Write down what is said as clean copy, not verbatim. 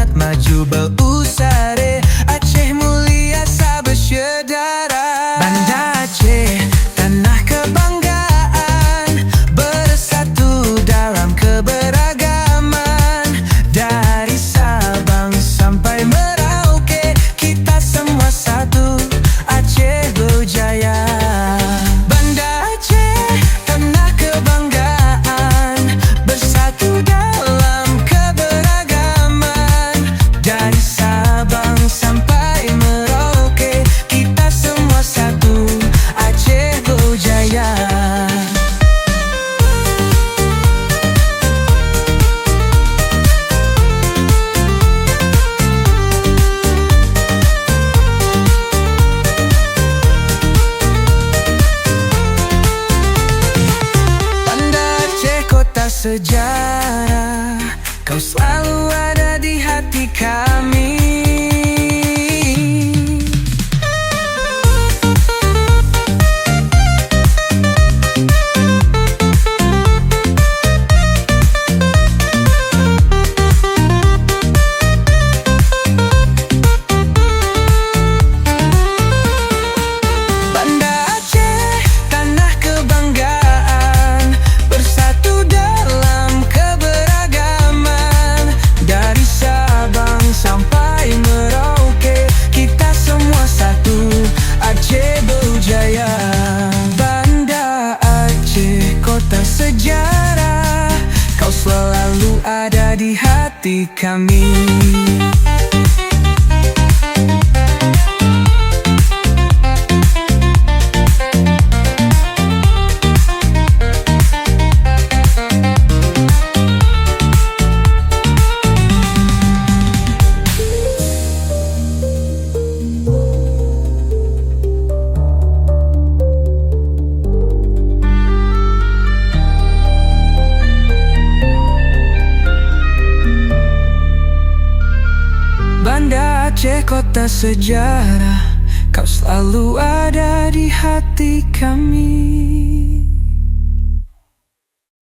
semangat maju berusare. Aceh mulia sabersaudara. Banda Aceh, tanah kebanggaan, bersatu dalam keberagaman. Dari Sabang sampai Merauke, kita semua satu, Aceh berjaya. Banda Aceh, tanah kebanggaan, bersatu dalam keberagaman. Dari Sabang sampai Merauke, kita semua satu, Aceh berjaya. Sejarah, kau selalu ada di hati kami. Banda Aceh, tanah kebanggaan, bersatu dalam keberagaman. Dari Sabang sampai Merauke, kita semua satu, Aceh berjaya. Banda Aceh, kota sejarah, kau selalu ada di hati kami. Banda Aceh, kota sejarah, kau selalu ada di hati kami.